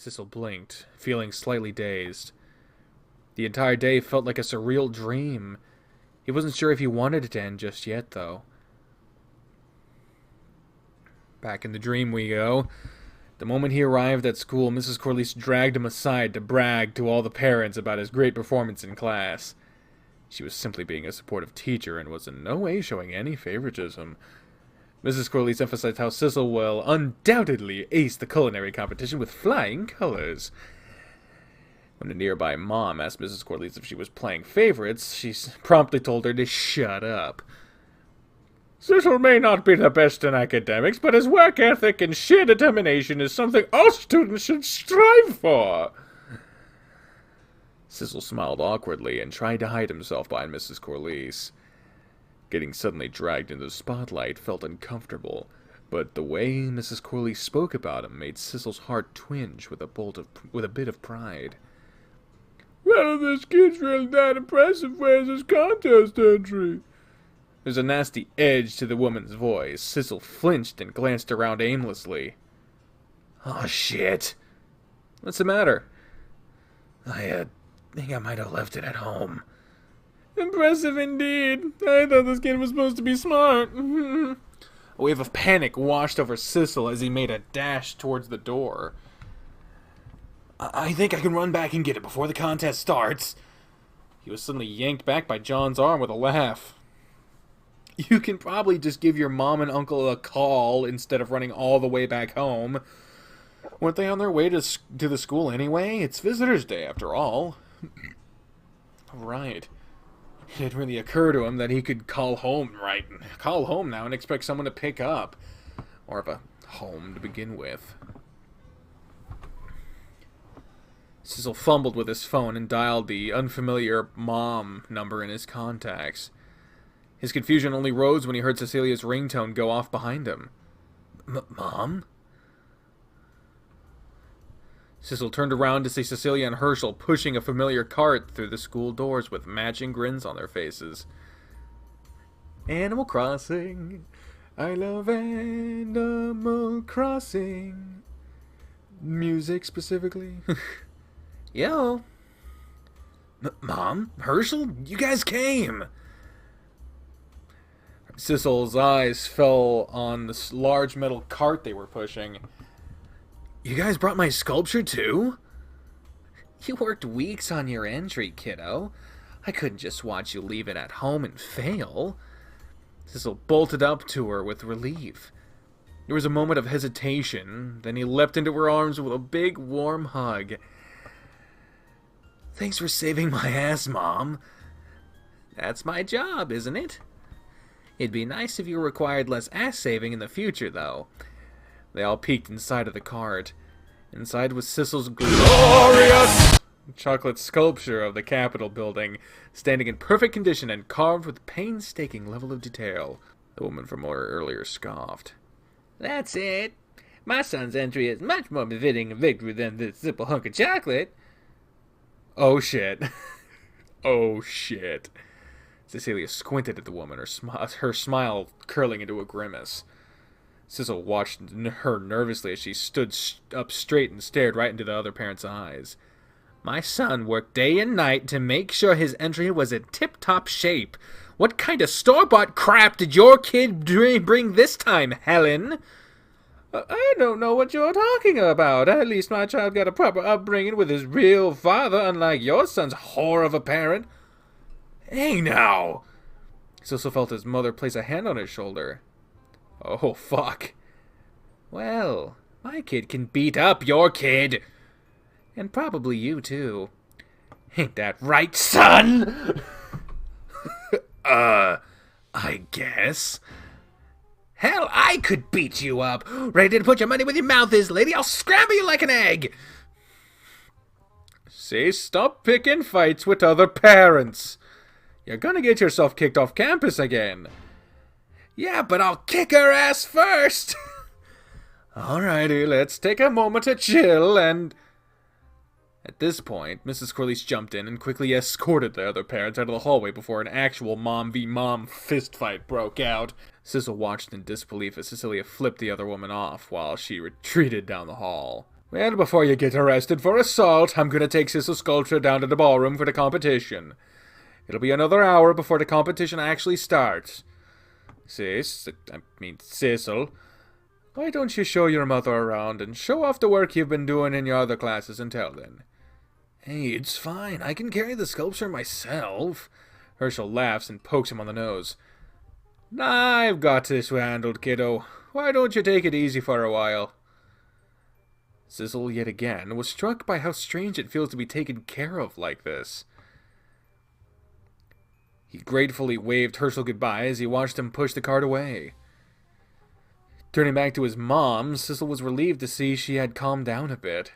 Sissel blinked, feeling slightly dazed. The entire day felt like a surreal dream. He wasn't sure if he wanted it to end just yet, though. Back in the dream we go. The moment he arrived at school, Mrs. Corliss dragged him aside to brag to all the parents about his great performance in class. She was simply being a supportive teacher and was in no way showing any favoritism. Mrs. Corliss emphasized how Sissel will undoubtedly ace the culinary competition with flying colors. When a nearby mom asked Mrs. Corliss if she was playing favorites, she promptly told her to shut up. Sissel may not be the best in academics, but his work ethic and sheer determination is something all students should strive for. Sissel smiled awkwardly and tried to hide himself behind Mrs. Corliss. Getting suddenly dragged into the spotlight felt uncomfortable, but the way Mrs. Corliss spoke about him made Sissel's heart twinge with a bit of pride. None of this kid's really that impressive. Where's his contest entry? There's a nasty edge to the woman's voice. Sissel flinched and glanced around aimlessly. Oh, shit. What's the matter? I think I might have left it at home. Impressive indeed. I thought this kid was supposed to be smart. A wave of panic washed over Sissel as he made a dash towards the door. I think I can run back and get it before the contest starts. He was suddenly yanked back by John's arm with a laugh. You can probably just give your mom and uncle a call instead of running all the way back home. Weren't they on their way to the school anyway? It's Visitor's Day, after all. Right. It didn't really occur to him that he could call home now and expect someone to pick up. Or have a home to begin with. Sissel fumbled with his phone and dialed the unfamiliar mom number in his contacts. His confusion only rose when he heard Cecilia's ringtone go off behind him. Mom? Sissel turned around to see Cecilia and Herschel pushing a familiar cart through the school doors with matching grins on their faces. Animal Crossing. I love Animal Crossing. Music specifically. Yo. Mom? Herschel? You guys came! Sissel's eyes fell on this large metal cart they were pushing. You guys brought my sculpture too? You worked weeks on your entry, kiddo. I couldn't just watch you leave it at home and fail. Sissel bolted up to her with relief. There was a moment of hesitation, then he leapt into her arms with a big, warm hug. Thanks for saving my ass, Mom. That's my job, isn't it? It'd be nice if you required less ass saving in the future, though. They all peeked inside of the cart. Inside was Sissel's glorious chocolate sculpture of the Capitol building, standing in perfect condition and carved with painstaking level of detail. The woman from earlier scoffed. That's it. My son's entry is much more befitting a victory than this simple hunk of chocolate. Oh, shit. Oh, shit. Cecilia squinted at the woman, her smile curling into a grimace. Sissel watched her nervously as she stood up straight and stared right into the other parent's eyes. My son worked day and night to make sure his entry was in tip-top shape. What kind of store-bought crap did your kid bring this time, Helen? I don't know what you're talking about. At least my child got a proper upbringing with his real father, unlike your son's whore of a parent. Hey, now! Sissel felt his mother place a hand on his shoulder. Oh, fuck. Well, my kid can beat up your kid. And probably you, too. Ain't that right, son? I guess. Hell, I could beat you up. Ready to put your money where your mouth is, lady? I'll scramble you like an egg. See, stop picking fights with other parents. You're gonna get yourself kicked off campus again. Yeah, but I'll kick her ass first. Alrighty, let's take a moment to chill and... At this point, Mrs. Corliss jumped in and quickly escorted the other parents out of the hallway before an actual mom-v-mom fistfight broke out. Sissel watched in disbelief as Cecilia flipped the other woman off while she retreated down the hall. Well, before you get arrested for assault, I'm gonna take Sissel's sculpture down to the ballroom for the competition. It'll be another hour before the competition actually starts. Sissel, why don't you show your mother around and show off the work you've been doing in your other classes until then? Hey, it's fine. I can carry the sculpture myself. Herschel laughs and pokes him on the nose. I've got this handled, kiddo. Why don't you take it easy for a while? Sissel, yet again, was struck by how strange it feels to be taken care of like this. He gratefully waved Herschel goodbye as he watched him push the cart away. Turning back to his mom, Sissel was relieved to see she had calmed down a bit.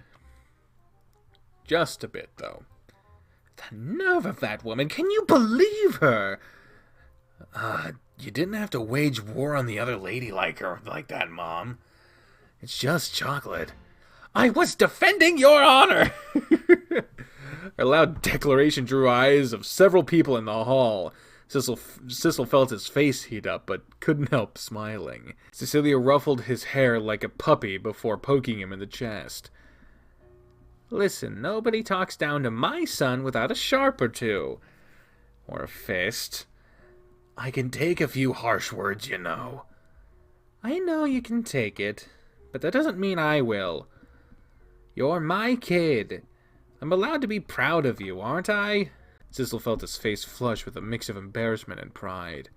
Just a bit, though. The nerve of that woman! Can you believe her? You didn't have to wage war on the other lady like that, Mom. It's just chocolate. I was defending your honor! Her loud declaration drew eyes of several people in the hall. Sissel felt his face heat up, but couldn't help smiling. Cecilia ruffled his hair like a puppy before poking him in the chest. Listen, nobody talks down to my son without a sharp or two. Or a fist. I can take a few harsh words, you know. I know you can take it, but that doesn't mean I will. You're my kid. I'm allowed to be proud of you, aren't I? Sissel felt his face flush with a mix of embarrassment and pride.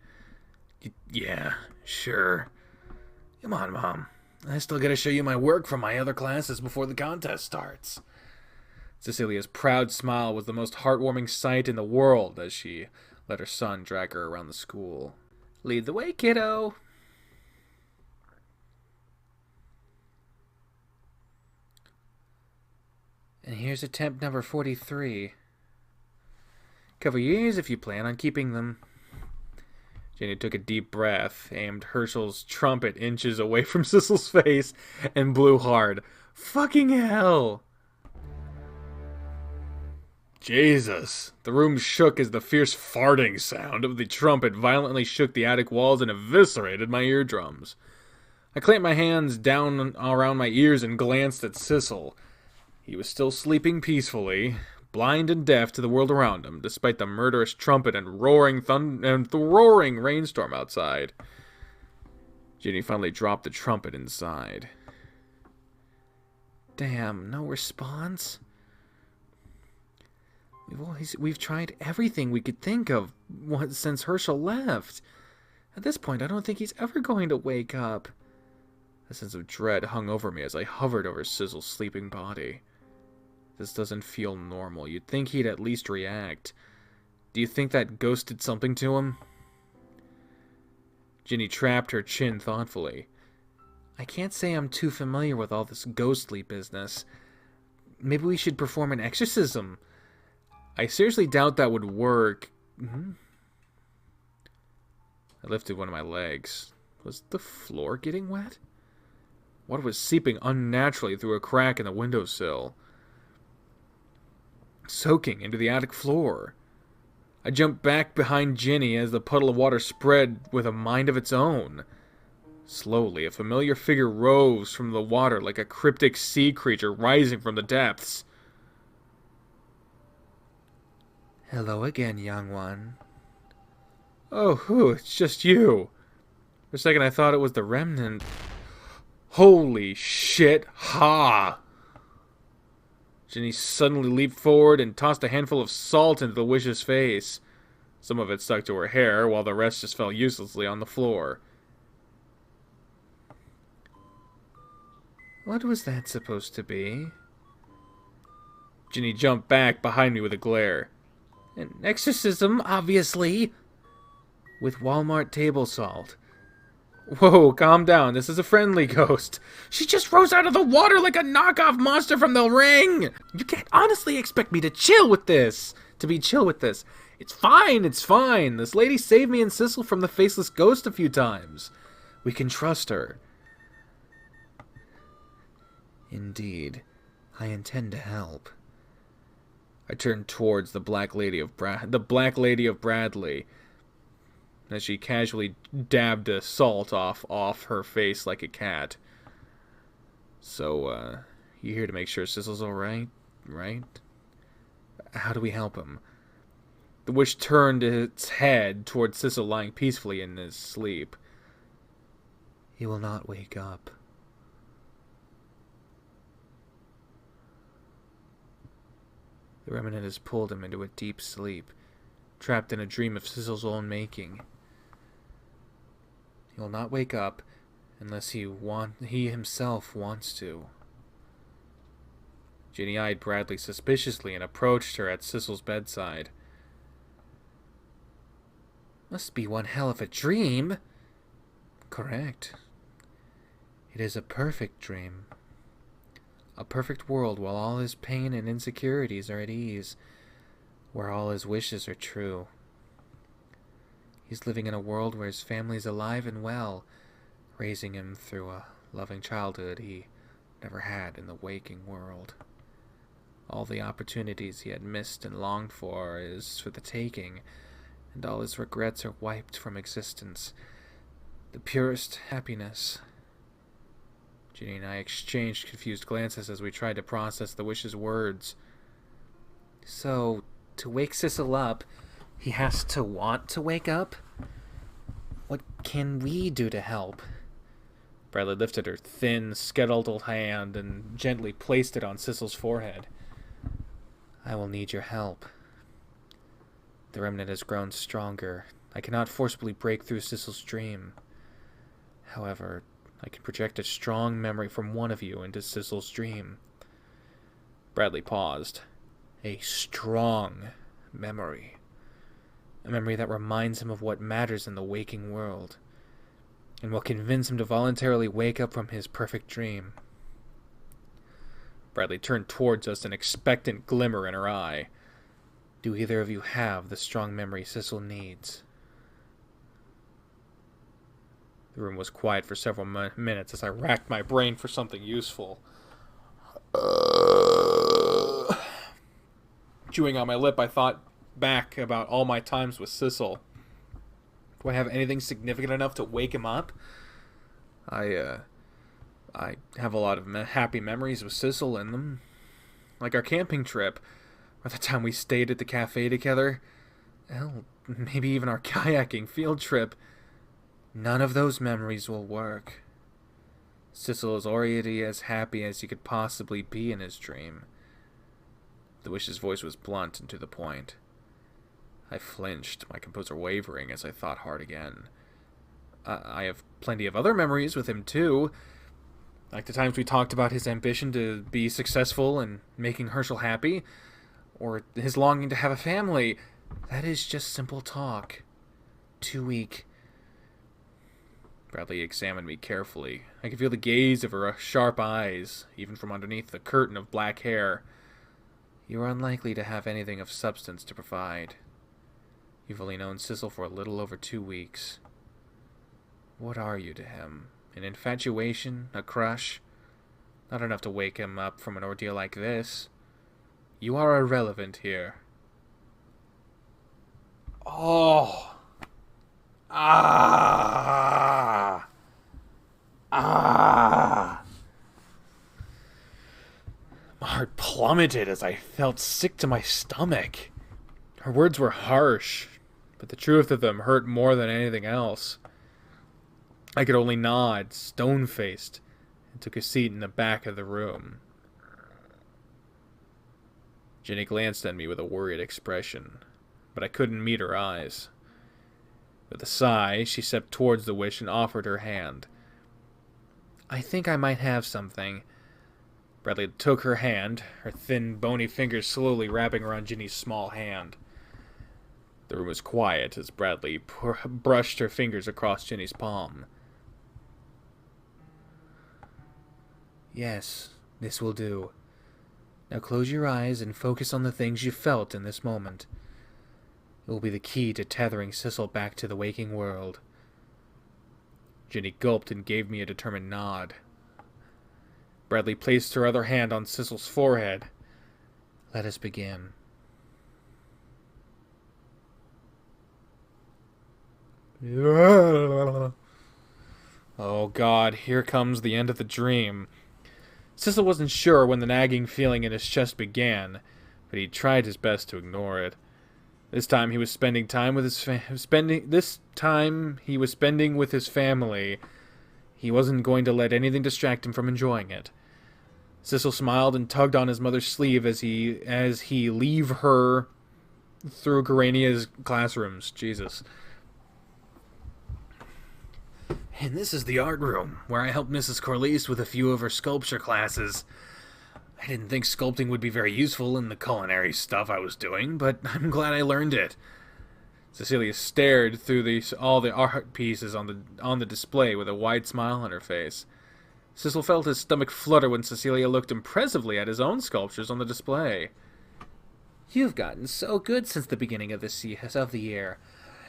Yeah, sure. Come on, Mom. I still gotta show you my work from my other classes before the contest starts. Cecilia's proud smile was the most heartwarming sight in the world as she let her son drag her around the school. Lead the way, kiddo. And here's attempt number 43. Cover your ears if you plan on keeping them. Jenny took a deep breath, aimed Herschel's trumpet inches away from Sissel's face, and blew hard. Fucking hell! Jesus! The room shook as the fierce farting sound of the trumpet violently shook the attic walls and eviscerated my eardrums. I clamped my hands down around my ears and glanced at Sissel. He was still sleeping peacefully, blind and deaf to the world around him, despite the murderous trumpet and the roaring rainstorm outside. Ginny finally dropped the trumpet inside. Damn, no response? We've tried everything we could think of since Herschel left. At this point, I don't think he's ever going to wake up. A sense of dread hung over me as I hovered over Sissel's sleeping body. This doesn't feel normal. You'd think he'd at least react. Do you think that ghost did something to him? Ginny trapped her chin thoughtfully. I can't say I'm too familiar with all this ghostly business. Maybe we should perform an exorcism. I seriously doubt that would work. I lifted one of my legs. Was the floor getting wet? Water was seeping unnaturally through a crack in the windowsill, soaking into the attic floor. I jumped back behind Ginny as the puddle of water spread with a mind of its own. Slowly, a familiar figure rose from the water like a cryptic sea creature rising from the depths. Hello again, young one. Oh, it's just you. For a second I thought it was the remnant. Holy shit, ha! Ginny suddenly leaped forward and tossed a handful of salt into the witch's face. Some of it stuck to her hair, while the rest just fell uselessly on the floor. What was that supposed to be? Ginny jumped back behind me with a glare. An exorcism, obviously. With Walmart table salt. Whoa, calm down. This is a friendly ghost. She just rose out of the water like a knockoff monster from The Ring. You can't honestly expect me to chill with this. It's fine, it's fine. This lady saved me and Sissel from the faceless ghost a few times. We can trust her. Indeed, I intend to help. I turned towards the Black Lady of Bradley, as she casually dabbed the salt off her face like a cat. So, You're here to make sure Sissel's alright, right? How do we help him? The wish turned its head toward Sissel lying peacefully in his sleep. He will not wake up. The remnant has pulled him into a deep sleep, trapped in a dream of Sissel's own making. He will not wake up unless he himself wants to. Ginny eyed Bradley suspiciously and approached her at Sissel's bedside. Must be one hell of a dream. Correct. It is a perfect dream. A perfect world where all his pain and insecurities are at ease, where all his wishes are true. He's living in a world where his family is alive and well, raising him through a loving childhood he never had in the waking world. All the opportunities he had missed and longed for is for the taking, and all his regrets are wiped from existence. The purest happiness. Ginny and I exchanged confused glances as we tried to process the wish's words. So, to wake Sissel up, he has to want to wake up? What can we do to help? Bradley lifted her thin, skeletal hand and gently placed it on Sissel's forehead. I will need your help. The remnant has grown stronger. I cannot forcibly break through Sissel's dream. However, I can project a strong memory from one of you into Sissel's dream. Bradley paused. A strong memory. A memory that reminds him of what matters in the waking world, and will convince him to voluntarily wake up from his perfect dream. Bradley turned towards us, an expectant glimmer in her eye. Do either of you have the strong memory Sissel needs? The room was quiet for several minutes as I racked my brain for something useful. Chewing on my lip, I thought back about all my times with Sissel. Do I have anything significant enough to wake him up? I have a lot of happy memories with Sissel in them. Like our camping trip, or the time we stayed at the cafe together. Hell, maybe even our kayaking field trip. None of those memories will work. Sissel is already as happy as he could possibly be in his dream. The wish's voice was blunt and to the point. I flinched, my composure wavering as I thought hard again. I have plenty of other memories with him too, like the times we talked about his ambition to be successful and making Herschel happy, or his longing to have a family. That is just simple talk. Too weak. Bradley examined me carefully. I could feel the gaze of her sharp eyes, even from underneath the curtain of black hair. You are unlikely to have anything of substance to provide. You've only known Sissel for a little over 2 weeks. What are you to him? An infatuation? A crush? Not enough to wake him up from an ordeal like this. You are irrelevant here. Oh! Ah! Ah! My heart plummeted as I felt sick to my stomach. Her words were harsh, but the truth of them hurt more than anything else. I could only nod, stone-faced, and took a seat in the back of the room. Jenny glanced at me with a worried expression, but I couldn't meet her eyes. With a sigh, she stepped towards the wish and offered her hand. I think I might have something. Bradley took her hand, her thin, bony fingers slowly wrapping around Ginny's small hand. The room was quiet as Bradley brushed her fingers across Ginny's palm. Yes, this will do. Now close your eyes and focus on the things you felt in this moment. It will be the key to tethering Sissel back to the waking world. Ginny gulped and gave me a determined nod. Bradley placed her other hand on Sissel's forehead. Let us begin. Oh God, here comes the end of the dream. Sissel wasn't sure when the nagging feeling in his chest began, but he tried his best to ignore it. This time he was spending with his family. He wasn't going to let anything distract him from enjoying it. Sissel smiled and tugged on his mother's sleeve as he leave her through Garania's classrooms. Jesus. And this is the art room, where I helped Mrs. Corliss with a few of her sculpture classes. I didn't think sculpting would be very useful in the culinary stuff I was doing, but I'm glad I learned it. Cecilia stared through all the art pieces on the display with a wide smile on her face. Sissel felt his stomach flutter when Cecilia looked impressively at his own sculptures on the display. You've gotten so good since the beginning of the year,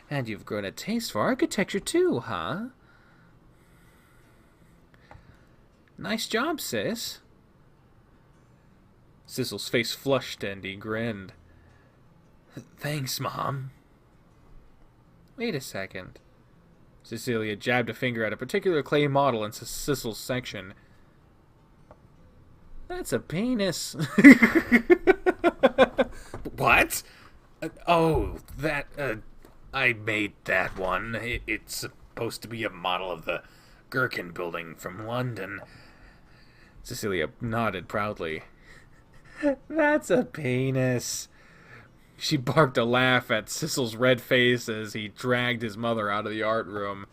and you've grown a taste for architecture too, huh? Nice job, sis. Sissel's face flushed and he grinned. Thanks, Mom. Wait a second. Cecilia jabbed a finger at a particular clay model in Sissel's section. That's a penis. What? I made that one. It's supposed to be a model of the Gherkin building from London. Cecilia nodded proudly. That's a penis. She barked a laugh at Sissel's red face as he dragged his mother out of the art room.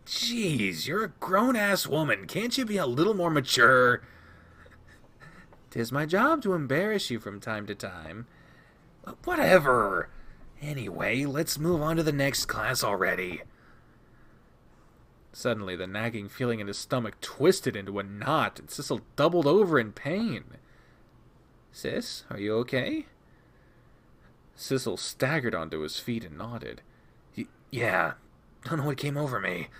Jeez, you're a grown-ass woman. Can't you be a little more mature? 'Tis my job to embarrass you from time to time. Whatever. Anyway, let's move on to the next class already. Suddenly, the nagging feeling in his stomach twisted into a knot, and Sissel doubled over in pain. Sis, are you okay? Sissel staggered onto his feet and nodded. Yeah, don't know what came over me.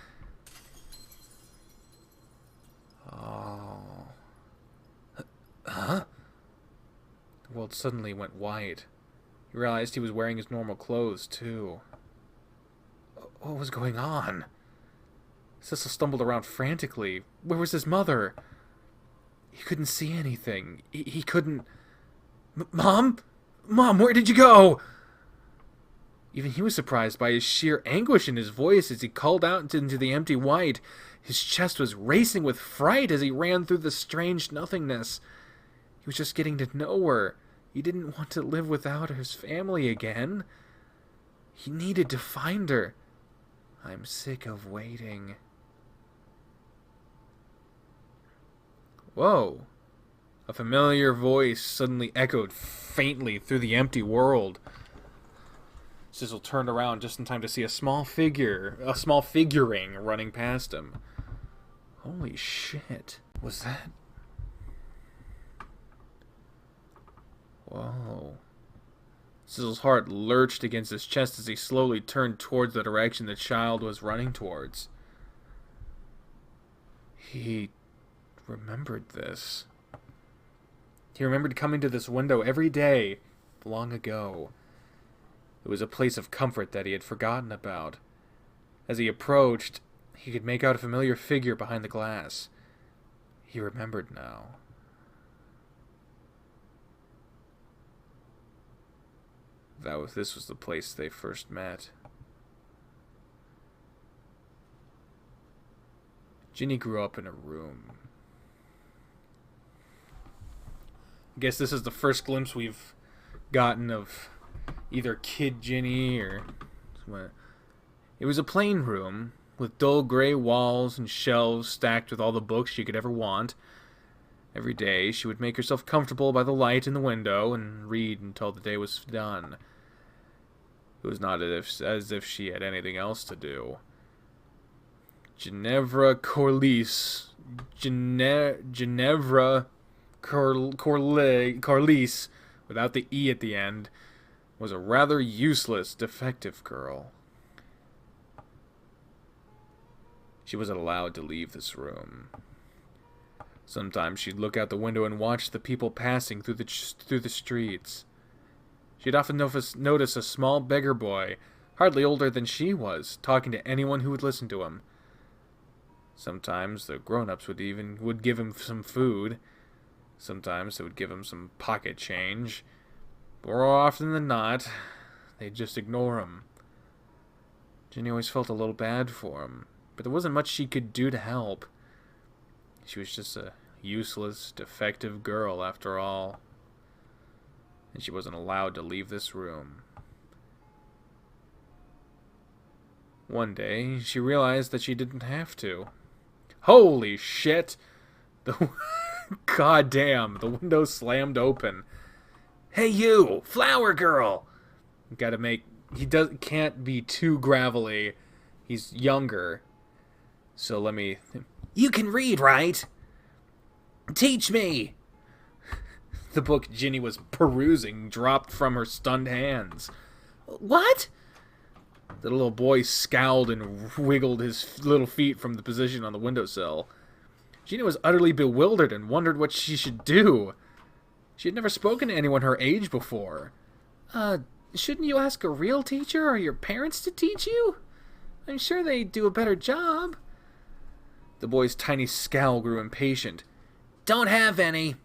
Oh. Huh? The world suddenly went white. He realized he was wearing his normal clothes, too. What was going on? Sissel stumbled around frantically. Where was his mother? He couldn't see anything. He couldn't... Mom? Mom, where did you go? Even he was surprised by his sheer anguish in his voice as he called out into the empty white. His chest was racing with fright as he ran through the strange nothingness. He was just getting to know her. He didn't want to live without his family again. He needed to find her. I'm sick of waiting. Whoa. A familiar voice suddenly echoed faintly through the empty world. Sissel turned around just in time to see a small figuring running past him. Holy shit. Was that... Whoa. Sissel's heart lurched against his chest as he slowly turned towards the direction the child was running towards. He remembered this. He remembered coming to this window every day, long ago. It was a place of comfort that he had forgotten about. As he approached, he could make out a familiar figure behind the glass. He remembered now. This was the place they first met. Ginny grew up in a room. I guess this is the first glimpse we've gotten of either Kid Ginny or... It was a plain room with dull gray walls and shelves stacked with all the books she could ever want. Every day she would make herself comfortable by the light in the window and read until the day was done. It was not as if she had anything else to do. Ginevra Corliss, without the E at the end, was a rather useless, defective girl. She wasn't allowed to leave this room. Sometimes she'd look out the window and watch the people passing through the streets. She'd often notice a small beggar boy, hardly older than she was, talking to anyone who would listen to him. Sometimes the grown-ups would give him some food. Sometimes they would give him some pocket change. But more often than not, they'd just ignore him. Ginny always felt a little bad for him, but there wasn't much she could do to help. She was just a useless, defective girl after all. And she wasn't allowed to leave this room. One day, she realized that she didn't have to. Holy shit! God damn, the window slammed open. Hey you, flower girl! Can't be too gravelly. He's younger. So let me... You can read, right? Teach me! The book Ginny was perusing dropped from her stunned hands. What? The little boy scowled and wiggled his little feet from the position on the windowsill. Ginny was utterly bewildered and wondered what she should do. She had never spoken to anyone her age before. Shouldn't you ask a real teacher or your parents to teach you? I'm sure they'd do a better job. The boy's tiny scowl grew impatient. Don't have any.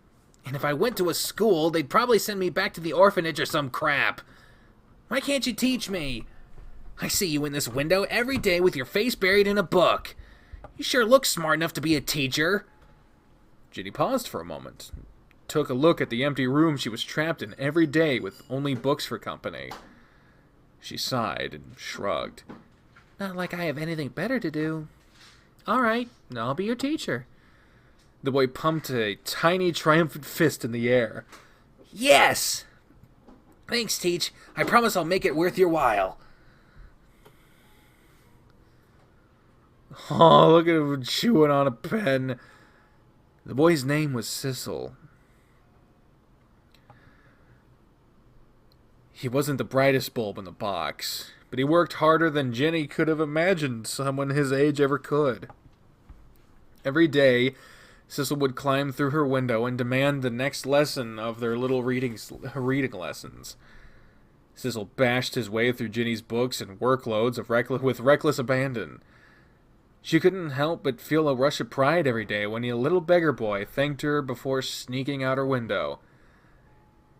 And if I went to a school, they'd probably send me back to the orphanage or some crap. Why can't you teach me? I see you in this window every day with your face buried in a book. You sure look smart enough to be a teacher. Ginny paused for a moment, took a look at the empty room she was trapped in every day with only books for company. She sighed and shrugged. Not like I have anything better to do. All right, I'll be your teacher. The boy pumped a tiny, triumphant fist in the air. Yes! Thanks, Teach. I promise I'll make it worth your while. Oh, look at him chewing on a pen. The boy's name was Sissel. He wasn't the brightest bulb in the box, but he worked harder than Ginny could have imagined someone his age ever could. Every day, Sissel would climb through her window and demand the next lesson of their little reading lessons. Sissel bashed his way through Ginny's books and workloads with reckless abandon. She couldn't help but feel a rush of pride every day when a little beggar boy thanked her before sneaking out her window.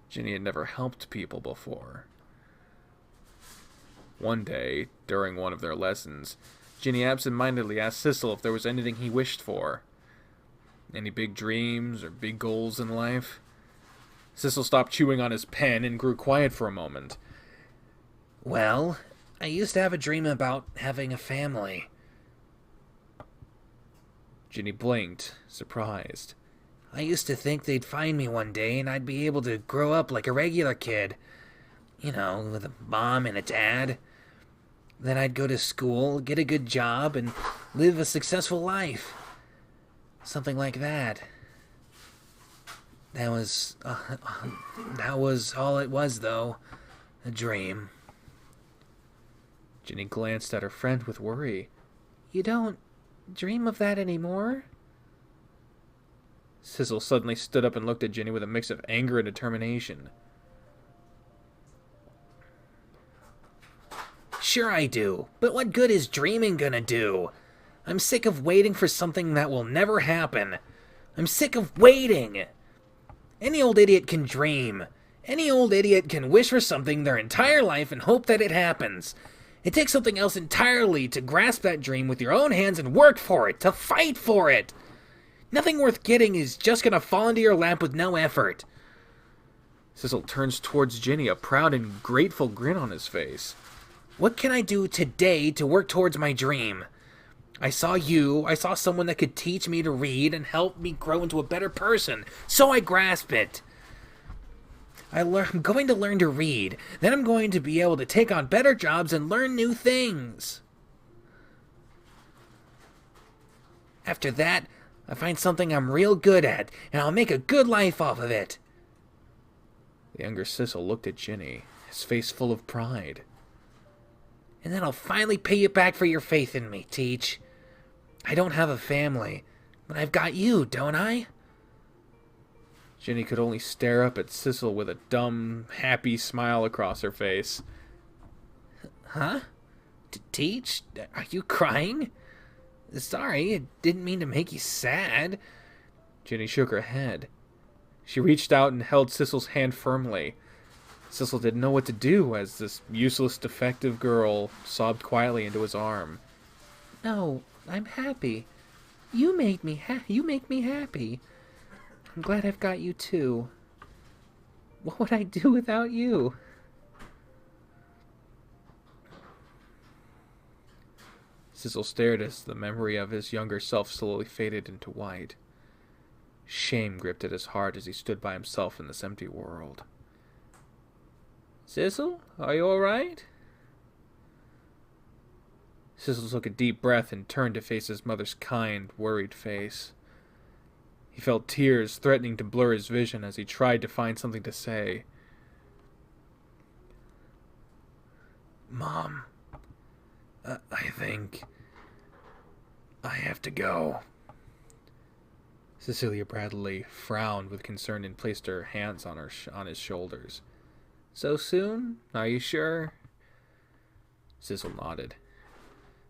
Ginny had never helped people before. One day, during one of their lessons, Ginny absentmindedly asked Sissel if there was anything he wished for. Any big dreams or big goals in life? Sissel stopped chewing on his pen and grew quiet for a moment. Well, I used to have a dream about having a family. Ginny blinked, surprised. I used to think they'd find me one day and I'd be able to grow up like a regular kid. You know, with a mom and a dad. Then I'd go to school, get a good job, and live a successful life. Something like that. That was all it was, though. A dream. Ginny glanced at her friend with worry. You don't dream of that anymore? Sissel suddenly stood up and looked at Ginny with a mix of anger and determination. Sure I do, but what good is dreaming gonna do? I'm sick of waiting for something that will never happen. I'm sick of waiting. Any old idiot can dream. Any old idiot can wish for something their entire life and hope that it happens. It takes something else entirely to grasp that dream with your own hands and work for it, to fight for it. Nothing worth getting is just gonna fall into your lap with no effort. Sissel turns towards Ginny, a proud and grateful grin on his face. What can I do today to work towards my dream? I saw someone that could teach me to read and help me grow into a better person, so I grasp it. I'm going to learn to read, then I'm going to be able to take on better jobs and learn new things. After that, I find something I'm real good at, and I'll make a good life off of it. The younger Sissel looked at Ginny, his face full of pride. And then I'll finally pay you back for your faith in me, Teach. I don't have a family, but I've got you, don't I? Ginny could only stare up at Sissel with a dumb, happy smile across her face. Huh? Teach? Are you crying? Sorry, it didn't mean to make you sad. Jenny shook her head. She reached out and held Sissel's hand firmly. Sissel didn't know what to do as this useless, defective girl sobbed quietly into his arm. No, I'm happy. You make me happy. I'm glad I've got you too. What would I do without you? Sissel stared as the memory of his younger self slowly faded into white. Shame gripped at his heart as he stood by himself in this empty world. Sissel, are you all right? Sissel took a deep breath and turned to face his mother's kind, worried face. He felt tears threatening to blur his vision as he tried to find something to say. Mom, I think I have to go. Cecilia Bradley frowned with concern and placed her hands on his shoulders. So soon? Are you sure? Sissel nodded.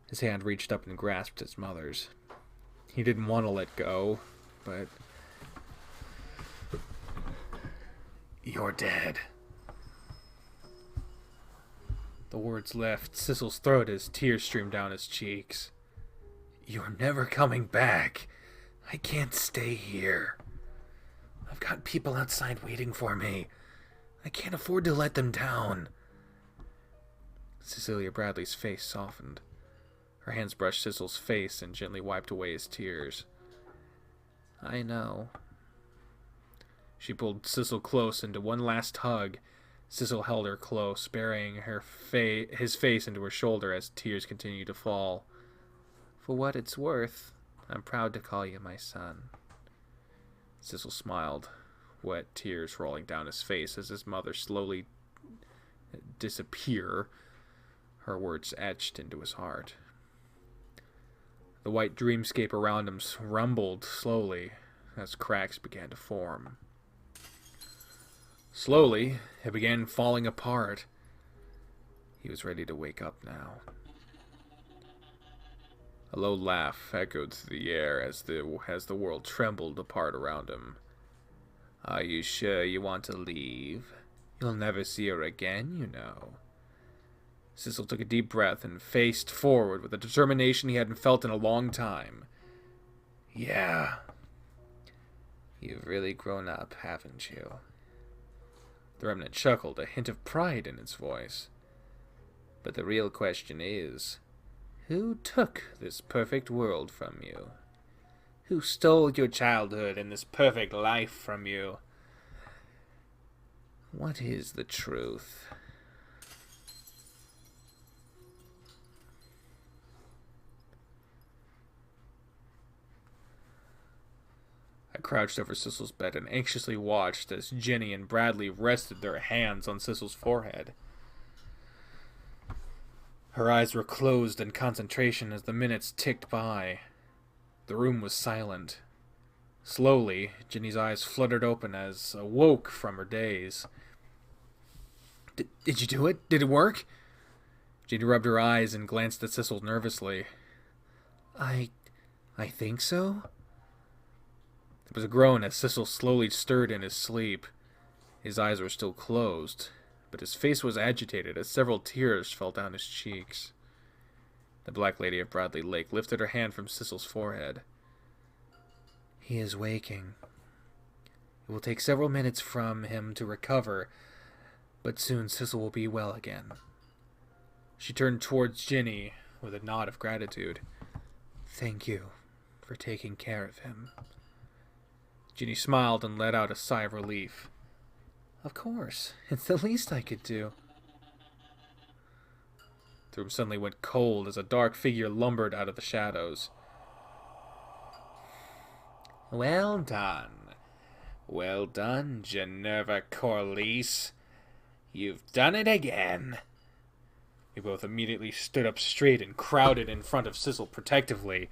His hand reached up and grasped his mother's. He didn't want to let go, but... You're dead. The words left Sissel's throat as tears streamed down his cheeks. You're never coming back. I can't stay here. I've got people outside waiting for me. I can't afford to let them down. Cecilia Bradley's face softened. Her hands brushed Sissel's face and gently wiped away his tears. I know. She pulled Sissel close into one last hug. Sissel held her close, burying his face into her shoulder as tears continued to fall. For what it's worth, I'm proud to call you my son. Sissel smiled, wet tears rolling down his face as his mother slowly disappeared. Her words etched into his heart. The white dreamscape around him rumbled slowly as cracks began to form. Slowly, it began falling apart. He was ready to wake up now. A low laugh echoed through the air as the world trembled apart around him. Are you sure you want to leave? You'll never see her again, you know. Sissel took a deep breath and faced forward with a determination he hadn't felt in a long time. Yeah. You've really grown up, haven't you? The remnant chuckled, a hint of pride in its voice. But the real question is, who took this perfect world from you? Who stole your childhood and this perfect life from you? What is the truth? I crouched over Sissel's bed and anxiously watched as Jenny and Bradley rested their hands on Sissel's forehead. Her eyes were closed in concentration as the minutes ticked by. The room was silent. Slowly, Jenny's eyes fluttered open as awoke from her daze. Did you do it? Did it work? Jenny rubbed her eyes and glanced at Sissel nervously. I think so? There was a groan as Sissel slowly stirred in his sleep. His eyes were still closed, but his face was agitated as several tears fell down his cheeks. The Black Lady of Bradley Lake lifted her hand from Sissel's forehead. He is waking. It will take several minutes from him to recover, but soon Sissel will be well again. She turned towards Ginny with a nod of gratitude. Thank you for taking care of him. Ginny smiled and let out a sigh of relief. Of course, it's the least I could do. The room suddenly went cold as a dark figure lumbered out of the shadows. Well done. Well done, Geneva Corliss. You've done it again. We both immediately stood up straight and crowded in front of Sissel protectively.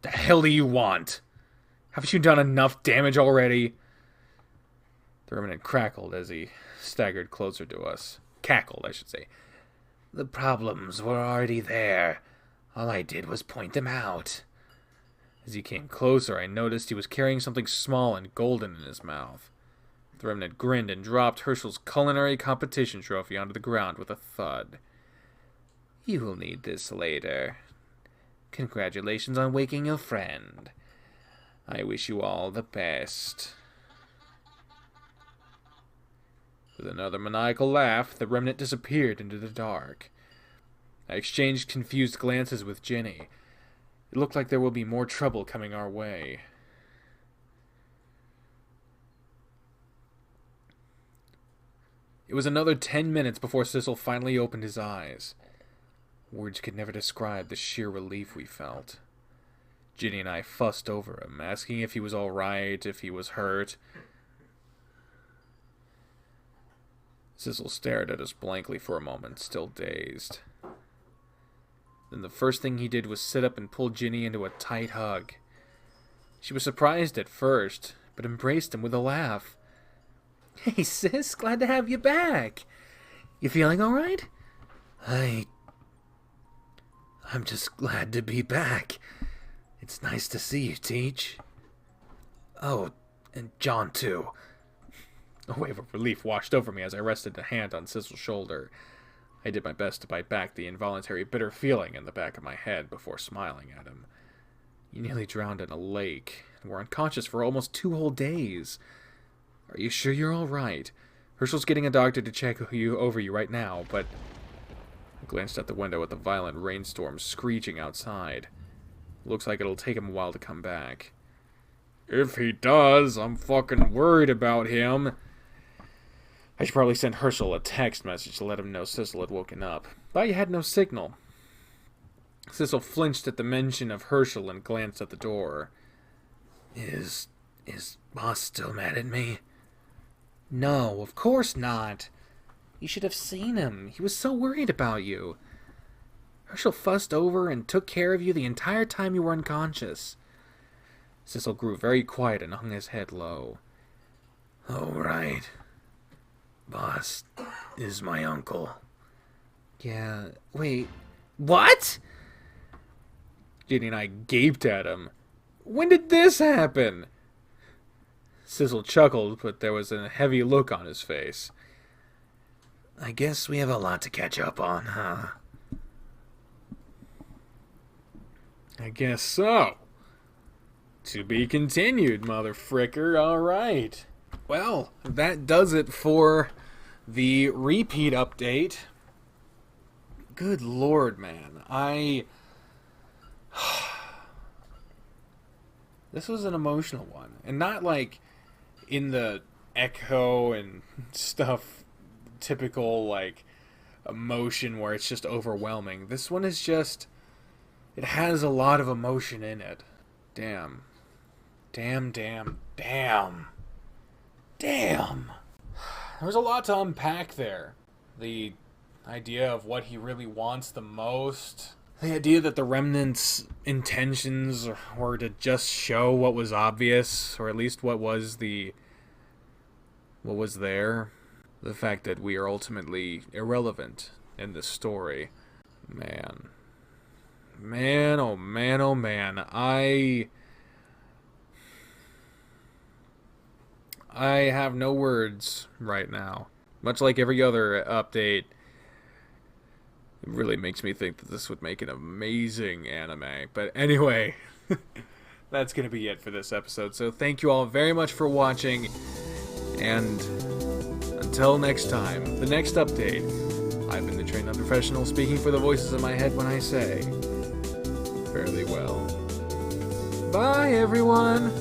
The hell do you want? Haven't you done enough damage already? The remnant crackled as he staggered closer to us. Cackled, I should say. The problems were already there. All I did was point them out. As he came closer, I noticed he was carrying something small and golden in his mouth. The remnant grinned and dropped Herschel's culinary competition trophy onto the ground with a thud. You will need this later. Congratulations on waking your friend. I wish you all the best. With another maniacal laugh, the remnant disappeared into the dark. I exchanged confused glances with Jenny. It looked like there will be more trouble coming our way. It was another 10 minutes before Sissel finally opened his eyes. Words could never describe the sheer relief we felt. Ginny and I fussed over him, asking if he was all right, if he was hurt. Sissel stared at us blankly for a moment, still dazed. Then the first thing he did was sit up and pull Ginny into a tight hug. She was surprised at first, but embraced him with a laugh. Hey, sis, glad to have you back. You feeling all right? I'm just glad to be back. It's nice to see you, Teach. Oh, and John, too. A wave of relief washed over me as I rested a hand on Sissel's shoulder. I did my best to bite back the involuntary bitter feeling in the back of my head before smiling at him. You nearly drowned in a lake, and were unconscious for almost 2 whole days. Are you sure you're all right? Herschel's getting a doctor to check over you right now, but... I glanced at the window at the violent rainstorm screeching outside. Looks like it'll take him a while to come back. If he does, I'm fucking worried about him. I should probably send Herschel a text message to let him know Sissel had woken up. But you had no signal. Sissel flinched at the mention of Herschel and glanced at the door. Is Boss still mad at me? No, of course not. You should have seen him. He was so worried about you. Herschel fussed over and took care of you the entire time you were unconscious. Sissel grew very quiet and hung his head low. Oh, right. Boss is my uncle. Yeah, wait, what? Ginny and I gaped at him. When did this happen? Sissel chuckled, but there was a heavy look on his face. I guess we have a lot to catch up on, huh? I guess so. To be continued, mother fricker. All right. Well, that does it for the repeat update. Good Lord, man. This was an emotional one. And not like in the echo and stuff, typical like emotion where it's just overwhelming. This one is just, it has a lot of emotion in it. Damn. Damn. There's a lot to unpack there. The idea of what he really wants the most. The idea that the remnant's intentions were to just show what was obvious, or at least what was there. The fact that we are ultimately irrelevant in this story. Man, oh man. I have no words right now. Much like every other update, it really makes me think that this would make an amazing anime. But anyway, that's going to be it for this episode. So thank you all very much for watching. And until next time, the next update, I've been the trained unprofessional speaking for the voices in my head when I say, farewell. Bye, everyone!